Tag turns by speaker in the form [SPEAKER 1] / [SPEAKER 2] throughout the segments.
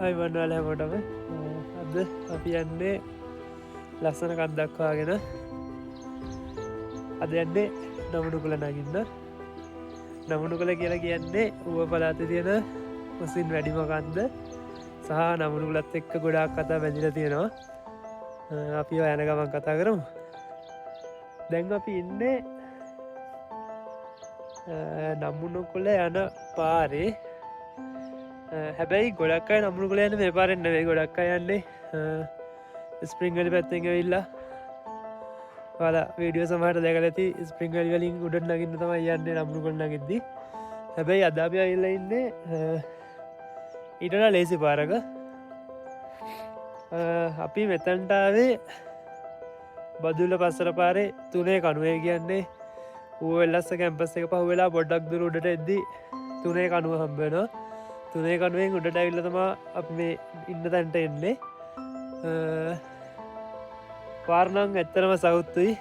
[SPEAKER 1] අයිවන්වල හැමෝටම අද අපි යන්නේ ලස්සන කන්දක්වාගෙන අද යන්නේ නමුණු කළ නගින්න නමුණු කළ කියලා කියන්නේ ඌව පලාත තියෙන මුසින් වැඩිමකන්ද සහ නමුණුගලත් එක්ක ගොඩාක් කතා බැඳිල තියෙනවා අපි යන ගමන් කතා කරමු දැන් අපි ඉන්නේ නම්මුණු කොළ යන පාරේ හැබැයි ගොඩක් අයි නමුණු කළ යන්න මේ පාරෙන්න්න වේ ගොඩක් අයන්නේ ස්පරිංගලි පැත්තෙන් වෙල්ලා වල වීඩියෝ සමහට දැකල ඇති ස්පරිංගලි වලින් උඩට නගින්න තම යන්නේ නම්රු කොන්න ගෙද්දි හැබැයි අදාපය ඉල්ල ඉන්නේ ඊටට ලේසි පාරක අපි මෙතැන්ටාවේ බදුල්ල පස්සර පාරේ තුනේ කනුවේ කියන්නේ ඌවෙල්ලස්ස කැම්පස් එක පහ වෙලා බොඩ්ඩක් දුර උඩට එද්දි තුනේ කනුව හම්බෙනවා තුනේ කනුවෙන් උඩට ඇවිල්ලතමා අප මේ ඉන්න තැන්ට එන්නේ පාරනං ඇත්තරම සෞත්තුයි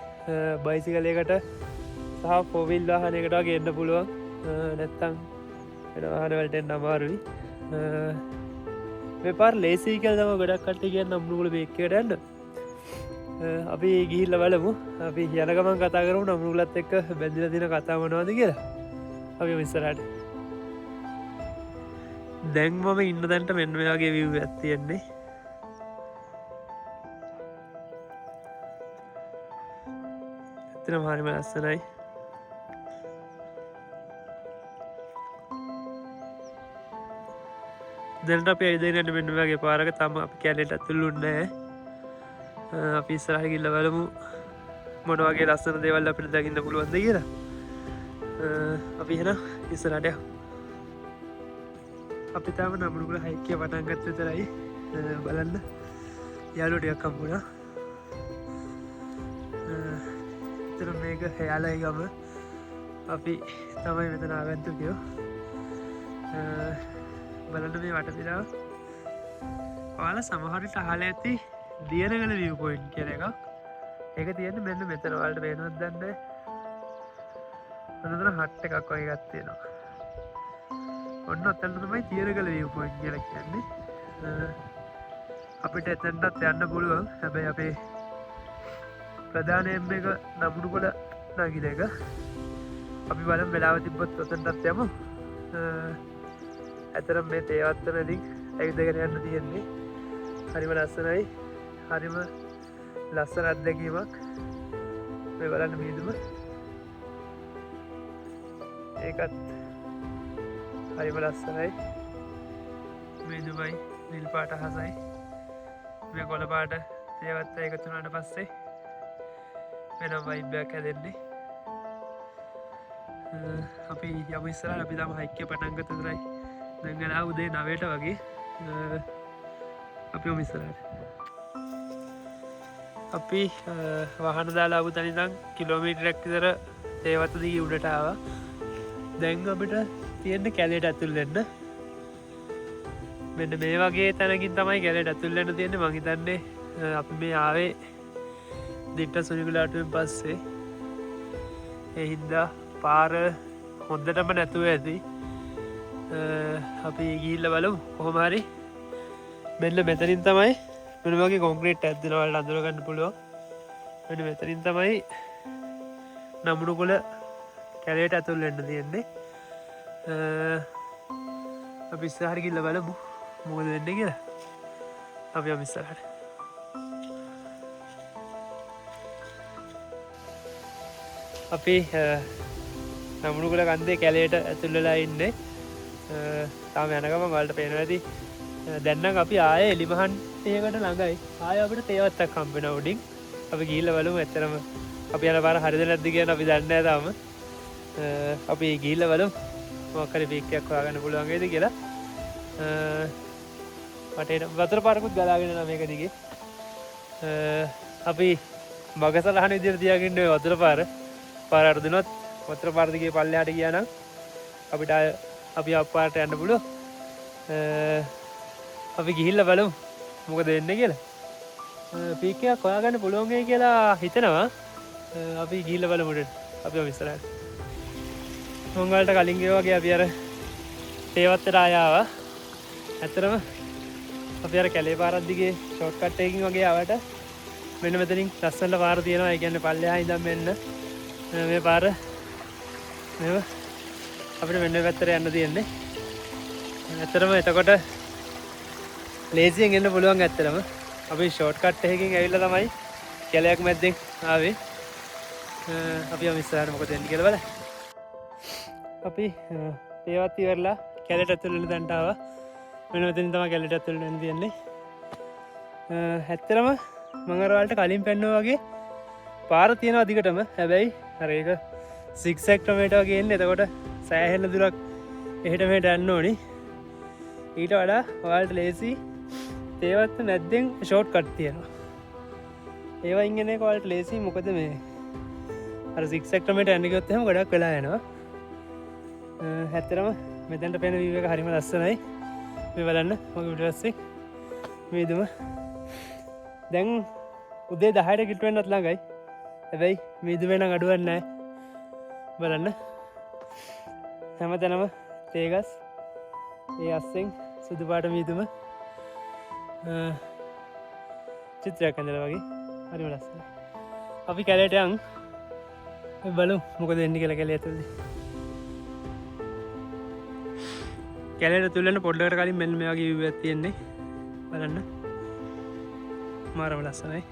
[SPEAKER 1] බයිසිකලයකට සහ පොවිල් වාහනයකට ගන්න පුළුවන් නැත්තං එවාහනවලටෙන් අමාරුයි මේ පාර ලේසි කල් දම ගොඩක් කට්ටි කියන්න නම්නුගල බේක්කටන්න අපි ගිහිල්ල බලමු අපි යනගමන් කතා කරු නම්නුගලත් එක්ක බැඳිල දින කතා වනවාද කියලා අපි විස්සරට දැන් මම ඉන්න දැන්ට මෙන්වයාගේ විව් ඇත්තියෙන්නේ හරිම ලස්සනයි දැනට අප ඇයිදනට මෙන්නවගේ පාරක තම අපි කැලෙට ඇතුළුන්නෑ අපි ඉස්සරහ ගිල්ල බලමු මොනවගේ ලස්සන දෙවල් අපිට දකින්න පුළුවන්ද කියලා අපි හෙන ඉස්සරටය අපි තාම නමුණුකළ හැක්කය පටන්ගත් විතරයි බලන්න යාලුටියක් කම්පුුණා තර මේක හයාලයි ගම අපි තමයි මෙතන ආගන්තුකයෝ බලන්න මේ වටතිරාව ඔයාල සමහරිට අහල ඇති දියනගල විය පොයින්් කියල එකක් ඒක තියෙන මෙන්න මෙතරවල්ට වෙනවත් දන්න අනතර හට්ට එකක් වගේ ගත්තේනවා ඔන්න අත්තන්න තමයි තියනගල විය පොයින්් කියල කියන්නේ අපිට එතැන්ටත් යන්න පුළුවන් හැබැයි අපේ ප්‍රධානයම එක නමුණු කොළ නගිල එක අපි බලම් වෙලාව තිබ්බොත් ඔතන්ටත් යම ඇතරම් මේ තේවත්වනලින් ඇවිදගෙන යන්න තියෙන්නේ හරිම ලස්සනයි හරිම ලස්සන අත්දැකීමක් මේ බලන්න මීදුම ඒකත් හරිම ලස්සනයි මීදුමයි නිල් පාට හසයි මේ කොළ පාට තේවත්ත එකතුනට පස්සේ වෙනම් වයිබ්‍යයක් හැදෙන්නේ අපි යම ඉස්සර අපි තම හයික්‍ය පටන්ගත තුරයි දැඟලා උදේ නවයට වගේ අපි ඔමිස්සරට අපි වහන දාලා අබු තනිතම් කිලෝමීටරක් විතර තේවත දී උඩටාව දැන් අපිට තියෙන්න්න කැලේට ඇතුල්ලෙන්න මෙන්න මේ වගේ තැනකින් තමයි කැලට ඇතුල්ලන්න තියෙන මහිතන්නේ අපි මේ ආවේ දිට්ට සුනිකුලාටුවෙන් පස්සේ එහින්දා පාර හොන්දටම නැතුව ඇති අපි ගිල්ල බලමු කොහොමහරි මෙල්ල මෙතරින් තමයි මෙනවගේ කොංක්‍රේට් ඇත්දනවල් අඳුරගන්න පුළුවන් වෙන මෙතරින් තමයි නමුණු කොළ කැලේට ඇතුල් එන්න තියෙන්නේ අපි ඉස්සහරි කිල්ල බලමු මුෝද වෙන්න කියලා අපි අමිස්සරට අපි නමුණු කළ කන්දේ කැලේට ඇතුල්ලලා ඉන්න තාම යනකම වලට පේන ඇති දැන්න අපි ආය එලිමහන් ඒකට ළඟයි ආය අපට තේවත්තක් කම්පෙන උඩින් අපි ගීල්ල බලමු ඇතරම අපි යන පාර හරිද නැද්දි කියන අපි දන්න ඇතාම අපි ගීල්ල බලම් මොකරි පීක්කයක් වාගන්න පුළුවන්ගේද කියලා මට වතර පාරකුත් ගලාගෙන මේක දිගේ අපි මගසලහන විදිර තියාගන්න වතුර පාර පාරර්දිනොත් වත්‍ර පාර්දිගේ පල්ලයාට කියනම් අපිට අපි අපපාට යන්න පුළුව අපි ගිහිල්ල බලමු මොක දෙන්න කියලා පීකයක් කොයාගන්න පුළුවන්ගේ කියලා හිතනවා අපි ගිල්ල බලමුට අපි විස්සරට හොංගල්ට කලින්ගේ වගේ අපි අර තේවත්තට ආයාව ඇතරම අපි අර කැලේ පාරක් දිගේ ෂෝට් කට් එකකින් වගේ ආවට මෙන්න මෙතනින් ලස්සනට පාර තියෙනවා. ඒ කියන්නේ පල්ලෙහා ඉඳන් මෙන්න මේ පාර මේව අපිට මෙන්න පැත්තට යන්න තියෙන්නේ. ඇත්තටම එතකොට ලේසියෙන් එන්න පුළුවන්. ඇත්තටම අපි ෂෝට් කට් එකකින් ඇවිල්ලා තමයි කැලයක් මැද්දෙන් ආවේ. අපි යමු ඉස්සරහට මොකද වෙන්නේ කියලා බලන්න. අපි ඒවත් ඉවරලා කැලේට ඇතුල් වෙන තැනට ආවා. මෙන්න මෙතනින් තමයි කැලේට ඇතුල් වෙන්න තියෙන්නේ. ඇත්තටම මම අර වලට කලින් පෙන්නුවා වගේ පාර තියෙනවා දිගටම. හැබැයි අර ඒක සිග්සැග් ක්‍රමයට වගේ එන්නේ. එතකොට සෑහෙන දුරක් එහෙට මෙහෙට යන්න ඕනි. ඊට වඩා ඔයාලට ලේසි තේවත් නැද්දෙන් ෂෝට් කට් තියෙනවා. ඒවා ඉගෙන එක ඔයාලට ලේසි. මොකද මේ අර සිග්සැග් ක්‍රමයට යන්න ගියොත් එහෙම ගොඩක් වෙලා යනවා. ඇත්තටම මෙතනට පේන view එක හරිම ලස්සනයි. මේ බලන්න මගේ ඊට පස්සේ මේ දුම දැන් උදේ 10ට කිට් වෙන්නත් ළඟයි. හැබැයි මේ දුමේ නම් අඩුවක් නැහැ. බලන්න හැමතැනම තේගස්, ඒ අස්සෙන් සුදු පාට මීදුම චිත්‍රයක් ඇඳලා වගේ හරිම ලස්සනයි. අපි කැලේට යන් බලමු මොකද වෙන්නේ කියලා කැලේ ඇතුළේ. කැලේට ඇතුල් වෙන්න පොඩ්ඩකට කලින් මෙන්න මේ වගේ view එකක් තියෙන්නේ. බලන්න මාරම ලස්සනයි.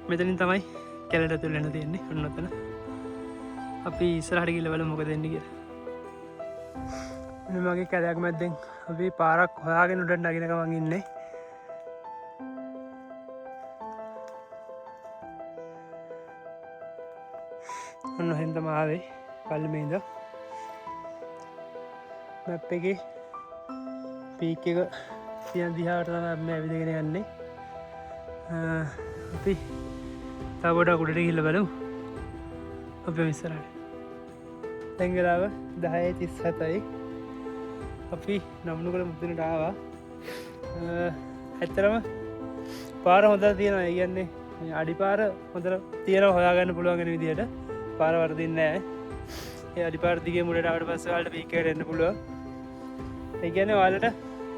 [SPEAKER 1] මෙතනින් තමයි කැලේට ඇතුල් වෙන්න තියෙන්නේ. ඔන්න ඔතන. අපි ඉස්සරහට ගිහලා බලමු මොකද වෙන්නේ කියලා. මේ වගේ කැලයක් මැද්දෙන් අපි පාරක් හොයාගෙන උඩට නගින ගමන් ඉන්නේ. ඔන්න එහෙන් තමයි ආවේ පල්ලෙම ඉඳලා. මැප් එකේ පීක් එක තියන දිහාට තමයි අපි ඇවිදගෙන යන්නේ. අපි තව පොඩක් උඩට ගිහිල්ලා බලමු. අපි ඉස්සරහට. දැන් වෙලාව 10:37යි. අපි නම්නුගල මුදුනට ආවා. ඇත්තටම පාර හොඳට තියෙනවා. ඒ කියන්නේ අඩිපාර හොඳට තියෙනවා හොයාගන්න පුළුවන් වෙන විදිහට. පාර වර්ධින්නේ නැහැ. ඒ අඩිපාර දිගේ මුලට ආවට පස්සේ ඔයාලට පීක් එකට එන්න පුළුවන්. ඒ කියන්නේ ඔයාලට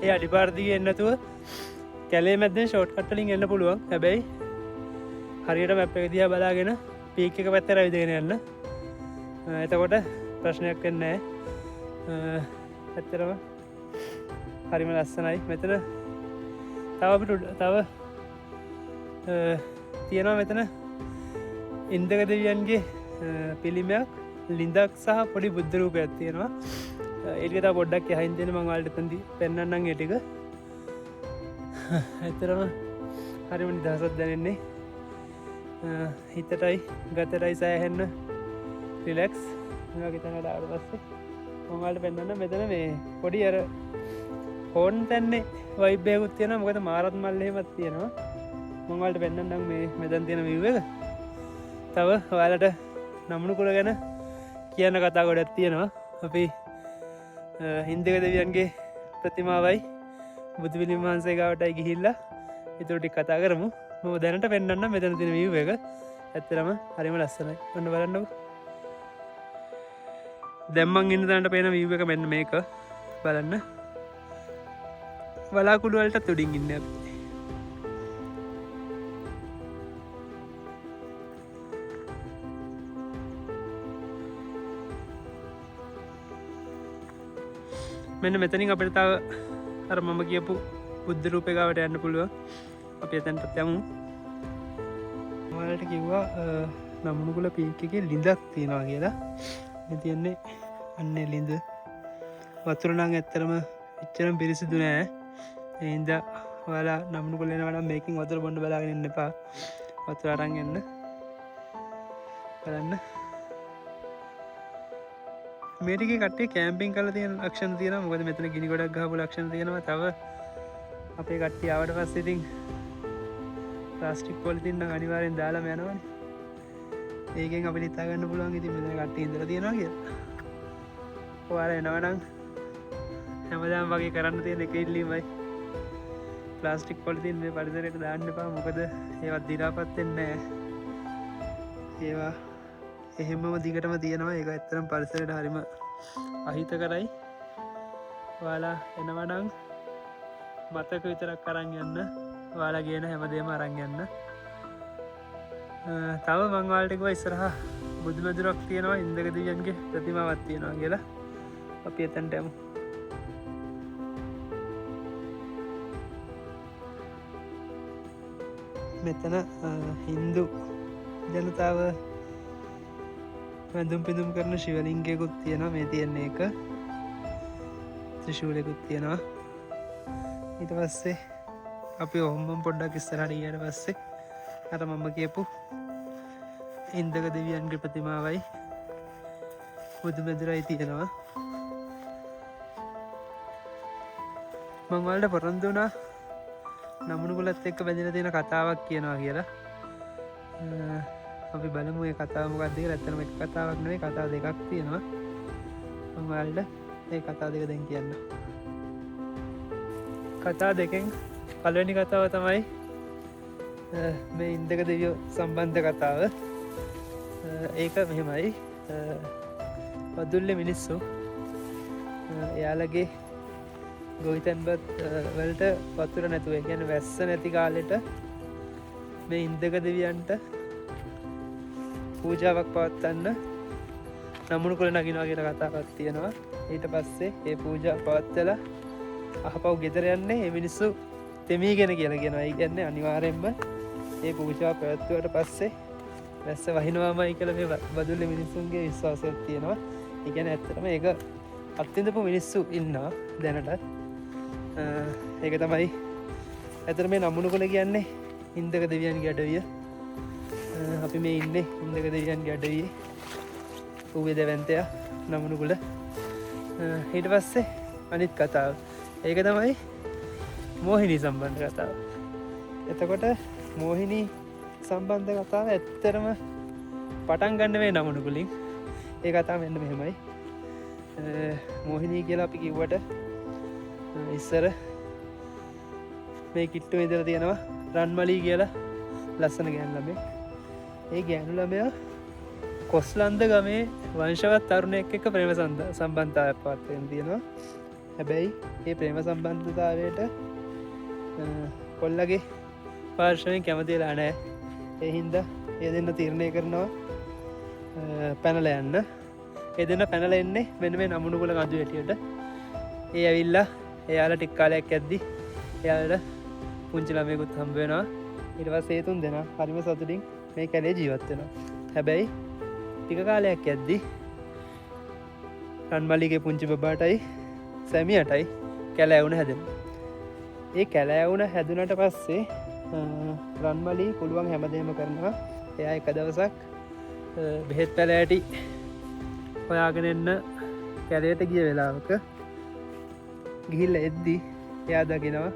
[SPEAKER 1] ඒ අඩිපාර දිගේ එන්න නැතුව කැලේ මැද්දෙන් ෂෝට් කට් වලින් එන්න පුළුවන්. හැබැයි හරියට මැප් එක දිහා බලාගෙන පීක් එක පැත්තට ඇවිදගෙන යන්න. එතකොට ප්‍රශ්නයක් වෙන්නේ නැහැ. ඇත්තටම හරිම ලස්සනයි. මෙතන තව අපිට තව තියෙනවා මෙතන ඉන්දක දෙවියන්ගේ පිළිමයක්, ලිඳක් සහ පොඩි බුද්ධ රූපයක් තියෙනවා. ඒක තව පොඩ්ඩක් යහින් දෙන්න මම ඔයාලට එතනදී පෙන්නන්නම් ඒ ටික. ඇත්තටම හරිම නිදහසක් දැනෙන්නේ. හිතටයි ගතටයි සෑහෙන්න රිලැක්ස්. මේ වගේ තැනකට ආවට පස්සේ මම ඔයාලට පෙන්නන්න මෙතන මේ පොඩි අර හෝන් තැන්නේ වයිබ් එකකුත් තියෙනවා. මොකද මාරත් මල් එහෙමත් තියෙනවා. මම ඔයාලට පෙන්නන්නම් මේ මෙතන තියෙන view එක. තව ඔයාලට නම්නුකුල ගැන කියන්න කතා ගොඩක් තියෙනවා. අපි හින්දක දෙවියන්ගේ ප්‍රතිමාවයි බුදු පිළිම වහන්සේ ගාවටයි ගිහිල්ලා ඊටු ටික කතා කරමු. මම දැනට පෙන්නන්නම් මෙතන තියෙන view එක. ඇත්තටම හරිම ලස්සනයි. ඔන්න බලන්නකෝ. දැන් මං ඉන්න තැනට පේන view එක මෙන්න මේක. බලන්න. වලාකුළු වලට උඩින් ඉන්නේ අපි. මෙන්න මෙතනින් අපිට තව අර මම කියපු බුද්ධ රූපේ ගාවට යන්න පුළුවන්. අපි එතනට යමු. ඔයාලට කිව්වා නම්නුගල පීක් එකේ ලිඳක් තියෙනවා කියලා. මේ තියන්නේ අන්නේ ලිඳ. වතුර නම් ඇත්තටම එච්චරම පිරිසිදු නෑ. ඒ හින්දා ඔයාලා නම්නුගල එනවා නම් මේකෙන් වතුර බොන්න බලාගෙන ඉන්න එපා. වතුර අරන් එන්න. බලන්න. මේ ටිකේ කට්ටිය කැම්පින් කරලා තියෙන ලක්ෂණ තියෙනවා. මොකද මෙතන ගිනි ගොඩක් ගහපු ලක්ෂණ තියෙනවා. තව අපේ කට්ටිය ආවට පස්සේ ඉතින් ප්ලාස්ටික් පොලිතින් නම් අනිවාර්යෙන් දාලාම යනවනේ. ඒකෙන් අපිට හිතා ගන්න පුළුවන් ඉතින් මෙතන කට්ටිය ඉඳලා තියෙනවා කියලා. ඔයාලා එනවනම් හැමදාම වගේ කරන්න තියෙන එක ඉල්ලීමයි. ප්ලාස්ටික් පොලිතින් මේ පරිසරයට දාන්න එපා. මොකද ඒවත් දිරාපත් වෙන්නේ නැහැ. ඒවා එහෙමම දිගටම තියෙනවා. ඒක ඇත්තටම පරිසරයට හරිම අහිත කරයි. ඔයාලා එනවනං මතක විතරක් කරන්න යන්න. ඔයාලා කියන හැමදේම අරන් යන්න. තව මංවාල්ටිකව ඉස්සරහ බුදුමැදුරක් තියෙනවා ඉන්දක දියන්ගේ ප්‍රතිමාවත් තියෙනවා කියලා අපි එතැන්ටයමු. මෙතන හින්දු ජනතාව වැඳුම් පිදුම් කරන ශිවලින්ගයකුත් තියෙනවා. මේ තියෙන්නේ එක ත්‍රිශූලෙකුත් තියෙනවා. ඊට පස්සේ අපි ඔහොම්මම් පොඩ්ඩක් ඉස්සරහට ගියට පස්සේ අර මම කියපු ඉන්දක දෙවියන්ගේ ප්‍රතිමාවයි බුදුමැදුරයි තියෙනවා. මංවලට පොරොන්දු වුණා නමුණුගුලත් එක්ක බැඳිල තියෙන කතාවක් කියනවා කියලා. අපි බලමු ඒ කතාව මොකක්ද කියලා. ඇත්තටම එක කතාවක් නෙවෙයි කතා දෙකක් තියෙනවා. මම ඔයාලට ඒ කතා දෙක දැන් කියන්න. කතා දෙකෙන් පළවෙනි කතාව තමයි මේ ඉන්දක දෙවියෝ සම්බන්ධ කතාව. ඒක මෙහෙමයි. වදුල්ලේ මිනිස්සු එයාලගේ ගොවිතැන්පත් වලට වතුර නැතුව ගැන වැස්ස නැති කාලෙට මේ ඉන්දක දෙවියන්ට පූජාවක් පවත්වන්න නමුණු කොළ නගිනවා කියලා කතාවක් තියෙනවා. ඊට පස්සේ ඒ පූජා පවත්වල අහපව් ගෙදර යන්නේ ඒ මිනිස්සු තෙමීගෙන කියලා කියනවා. ඒ කියන්නේ අනිවාර්යෙන්ම ඒ පූජා පැවැත්වුවට පස්සේ වැස්ස වහිනවාමයි කියලා මේ බදුල්ලේ මිනිස්සුන්ගේ විශ්වාසයක් තියෙනවා. ඒ කියන්නේ ඇත්තටම ඒක අත්විඳපු මිනිස්සු ඉන්නවා දැනටත්. ඒක තමයි ඇත්තට මේ නමුණු කොළ කියන්නේ ඉන්දක දෙවියන්ගේ අඩවිය. අපි මේ ඉන්නේ ඉන්දක දෙවියන්ගේ අඩවියේ ඌවේ දැවැන්තයා නමුණුගුල. ඊට පස්සේ අනිත් කතාව ඒක තමයි මෝහිනී සම්බන්ධ කතාව. එතකොට මෝහිනී සම්බන්ධ කතාව ඇත්තරම පටන් ගන්න වේ නමුණුගුලින්. ඒ කතාව මෙන්න මෙහෙමයි. මෝහිනී කියලා අපි කිව්වට ඉස්සර මේ කිට්ටු ඉදර තියෙනවා රන්මලී කියලා ලස්සන ගෑන් ළමේ. ඒ ගෑනු ළමයා කොස්ලන්ද ගමේ වංශවත් තරුණයෙක් එක්ක ප්‍රේම සම්බන්ධතාවයක් පවත්වගෙන තියෙනවා. හැබැයි ඒ ප්‍රේම සම්බන්ධතාවයට කොල්ලගේ පාර්ශවයෙන් කැමති වෙලා නැහැ. ඒ හින්දා ඒ දෙන්න තීරණය කරනවා පැනලා යන්න. ඒ දෙන්න පැනලා එන්නේ මෙන්න මේ නමුණුගුල කඳු හැටියට. ඒ ඇවිල්ලා එයාලා ටික කාලයක් යද්දි එයාලට පුංචි ළමයෙකුත් හම්බ වෙනවා. ඊට පස්සේ ඒ තුන් දෙනා හරිම සතුටින් මේ කැලේ ජීවත් වෙනවා. හැබැයි ටික කාලයක් යද්දි රන්මලිගේ පුංචි බබාටයි සැමියටයි කැලෑවුණ හැදෙනවා. ඒ කැලෑවුණ හැදුනට පස්සේ රන්මලී පුළුවන් හැමදේම කරනවා. එයා එක දවසක් බෙහෙත් පැලෑටි හොයාගෙන එන්න කැලේට ගිය වෙලාවක ගිහිල්ලා එද්දි එයා දකිනවා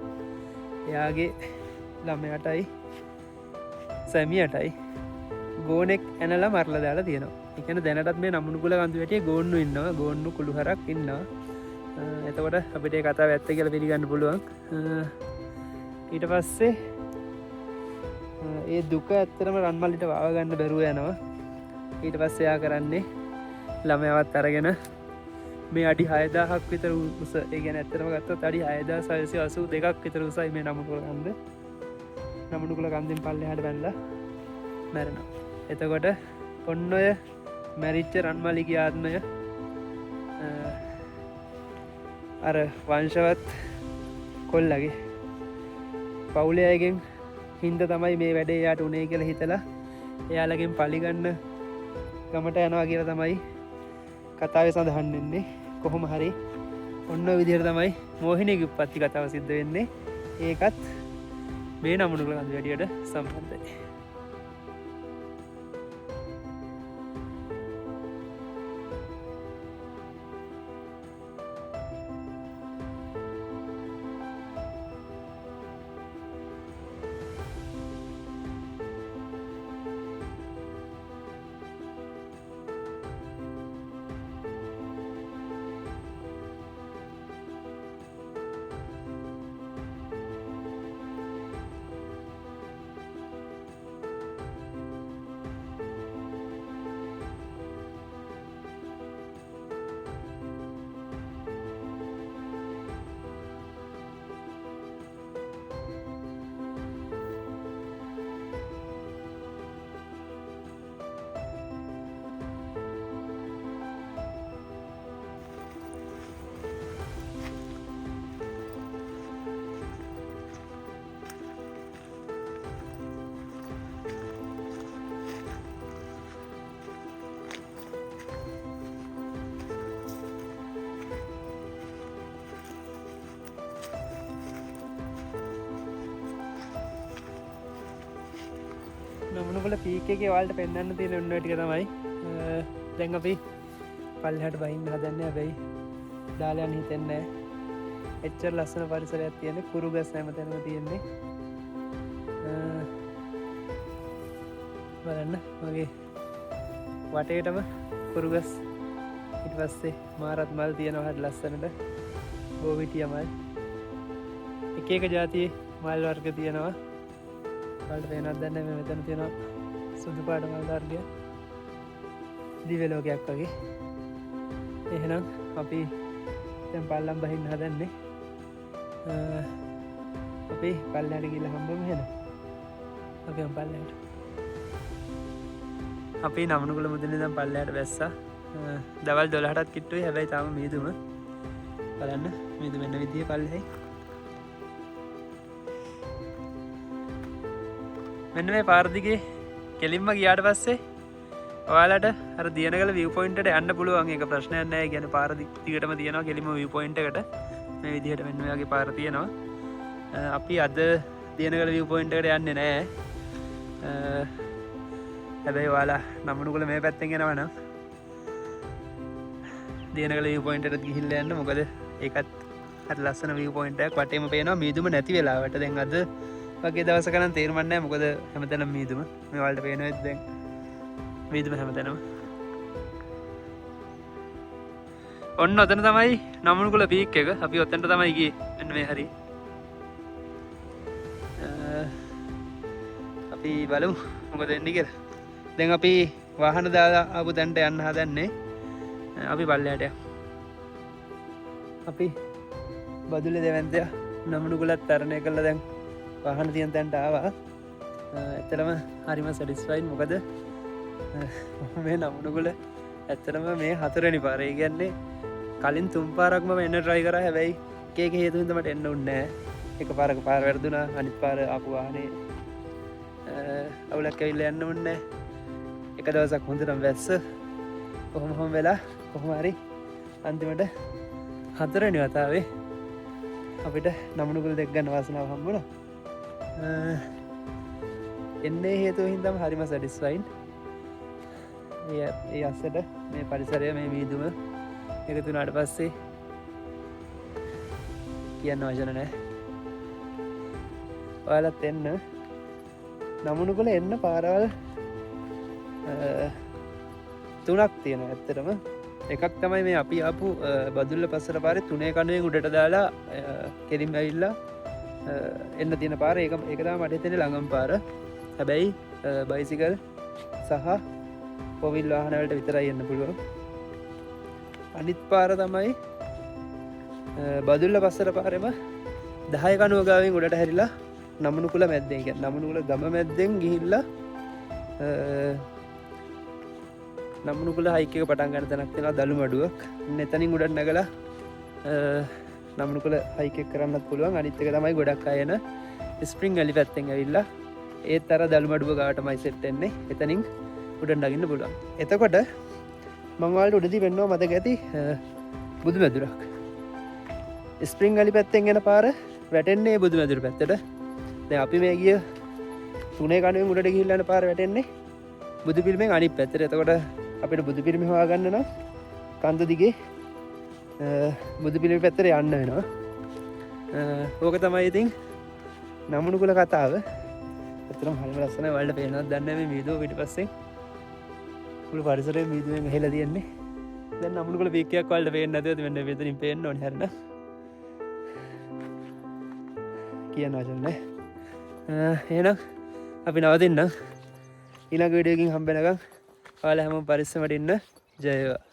[SPEAKER 1] එයාගේ ළමයටයි සැමියටයි ගෝනෙක් ඇනලා මරලා දාලා තියෙනවා. ඒ කියන්නේ දැනටත් මේ නමුණුගුල කඳු වැටියේ ගෝන්නු ඉන්නවා. ගෝන්නු කුළු හරක් ඉන්නවා. එතකොට අපිට ඒ කතාව ඇත්ත කියලා පිළිගන්න පුළුවන්. ඊට පස්සේ ඒ දුක ඇත්තටම රන්මලිට වාව ගන්න බැරුව යනවා. ඊට පස්සේ එයා කරන්නේ ළමයාවත් අරගෙන මේ අඩි 6000ක් විතර උස. ඒ කියන්නේ ඇත්තටම ගත්තොත් අඩි 6682ක් විතර උසයි මේ නමුණුගුල කන්ද. නමුණුගුල කන්දෙන් පල්ලෙහාට පැනලා මැරෙනවා. එතකොට ඔන්න ඔය මැරිච්ච රන්මලිගේ ආත්මය අර වංශවත් කොල්ලගේ පවුලේ අයගෙන් හින්දා තමයි මේ වැඩේ යාට උනේ කියලා හිතලා එයාලගෙන් පලිගන්න ගමට යනවා කියලා තමයි කතාවේ සඳහන් වෙන්නේ. කොහොම හරි ඔන්න ඔය විදිහට තමයි මෝහිනීගේ උප්පත්ති කතාව සිද්ධ වෙන්නේ. ඒකත් මේ නමුණුගුල කඳු වැටියට සම්බන්ධයි. නමුණුගල පීක එක වාල්ට පෙන්න්න තියෙන ඔන්න ටික තමයි දැන් අපි පල්හට බහින්න හදන්න හැබැයි දාලයන් හිතෙන්නෑ එච්චර ලස්සන පරිසරයක් තියෙන කුරු ගස් ඇම තැනම තියෙන්නේ බලන්න මගේ වටේටම කුරුගස් ඉට පස්සේ මාරත් මල් තියෙනවාහට ලස්සනට බෝවිටිය මල් එක ජාතිය මල් වර්ග තියෙනවා වලට පේනත් දන්න මෙතන තියෙනවා සුදු පාට මල් වර්ගය දිවලෝකයක් වගේ එහෙනම් අපි තැන් පල්ලම් බහින්න හදන්නේ අපි පල්ලට ගිල හම්බම හෙන අපි පල්ලට අපි නමනුකුල මුදලි දම් පල්ලයට බැස්සා දවල් 12ටත් කිට්ටුවේ හැබැයි තාම මීදුම බලන්න මීදු වෙන්න විදිය පල්ලෙහි මෙන්න මේ පාරදිගේ කෙලින්ම ගියාට පස්සේ ඔයාලට අර දියනගල view point එකට යන්න පුළුවන් ඒක ප්‍රශ්නයක් නෑ කියන පාර දිගටම තියෙනවා කෙලින්ම view point එකට මේ විදිහට මෙන්න ඔයගේ පාර තියෙනවා අපි අද දියනගල view point එකට යන්නේ නෑ හැබැයි ඔයාලා නමනුකුල මේ පැත්තෙන් එනවා නම් දියනගල view point එකට ගිහිල්ලා යන්න මොකද ඒකත් හරි ලස්සන view point එකක් වටේම පේනවා මීදුම නැති වෙලාවට දැන් අද වගේ දවසක නම් තේරුම් නැහැ මොකද හැමතැනම මීදුම මේ වලට පේනවා දැන් මීදුම හැමතැනම ඔන්න ඔතන තමයි නමනුකුල පීක් එක අපි ඔතනට තමයි ගියේ මෙන්න මේ හරිය අපි බලමු මොකද වෙන්නේ කියලා දැන් අපි වාහන දාලා ආපු තැනට යන්න හදන්නේ අපි පල්ලයට අපි බදුල්ල දෙවන්තය නමනුකුලත් තරණය කළ දැන් වාහන තියන් තැන්ට ආවා ඇතරම හරිම සඩිස්වයින් මොකද මේ නමුණුකුල ඇත්තරම මේ හතරනි පාරේ ගැන්නේ කලින් තුම්පාරක්ම එන්න ට්‍රයි කර හැබැයි ඒක හේතුන්දමට එන්න උන්නෑ එක පාරක පාර වැරදුනා අනිත් පාර අපවානේ අවුලක් ඇවිල්ල යන්න උන්න එක දවසක් හොඳටම් වැස්ස කොහොමහොම වෙලා කොහොමරි අන්තිමට හතරනි වතාවේ අපිට නමනුකුල් දෙක් ගන්න වාසනාව හම්බුණ එන්නේ හේතුව හින්දම හරිම සඩිස්වයින් ඒ අස්සට මේ පරිසරය මේ මීදුම එකතුනාට පස්සේ කියන්න වචන නෑ ඔයාලත් එන්න නමුණුකුල එන්න පාරවල් තුනක් තියෙන ඇත්තරම එකක් තමයි මේ අපි අපපු බදුල්ල පස්සර පාරෙ තුනේ කනුවෙන් උඩට දාලා කෙරිම් ඇවිල්ලා එන්න තියෙන පාර එකතා මට එතෙන ළඟම් පාර හැබැයි බයිසිකල් සහ පොවිල් වාහනවලට විතරයි එන්න පුළුවන් අනිත් පාර තමයි බදුල්ල පස්සර පාරෙම 10 කනුව ගාවෙන් උඩට හැරිලා නමනුකුල මැද්දෙන් නමනුකුල ගම මැද්දෙන් ගිහිල්ලා නමනුකුල හයික පටන් ගන්න තැනක් තියෙනවා දළු මඩුවක් එතනින් උඩට නැගලා නමනුකුල හයික කරන්නත් පුළුවන් අනිත් එක තමයි ගොඩක් අය එන ස්ප්‍රින්ග් වැලි පැත්තෙන් ඇවිල්ලා ඒත් අර දළු මඩුව ගාටමයි සෙට් වෙන්නේ එතනින් උඩට නගින්න පුළුවන් එතකොට මම ඔයාලට උඩදී පෙන්වුවා මතක ඇති බුදු මැදුරක් ස්ප්‍රින්ග් වැලි පැත්තෙන් එන පාර වැටෙන්නේ බුදු මැදුර පැත්තට දැන් අපි මේ ගිය තුනේ කණුවෙන් උඩට ගිහිල්ලා යන පාර වැටෙන්නේ බුදු පිළිමෙන් අනිත් පැත්තට එතකොට අපිට බුදු පිළිම හොයාගන්න නම් කන්ද දිගේ බුදු පිළිම පැත්තට යන්න වෙනවා ඕක තමයි ඉතින් නමනුකුල කතාව ඇත්තටම හරිම ලස්සනයි වලට පේනවත් දන්නේ මේ මීදුව පිටිපස්සෙන් මුළු පරිසරය මීදුවෙන් ගහලා තියෙන්නේ දැන් නමනුකුල පීක් එකක් වලට පේන්නේ නැතුව මෙන්න මෙතනින් පේන්න ඕනේ හරින කියන වචන නෑ එහෙනම් අපි නවතින්නම් ඊළඟ වීඩියෝ එකකින් හම්බ වෙනකම් ඔයාලා හැමෝම පරිස්සමට ඉන්න ජය වේවා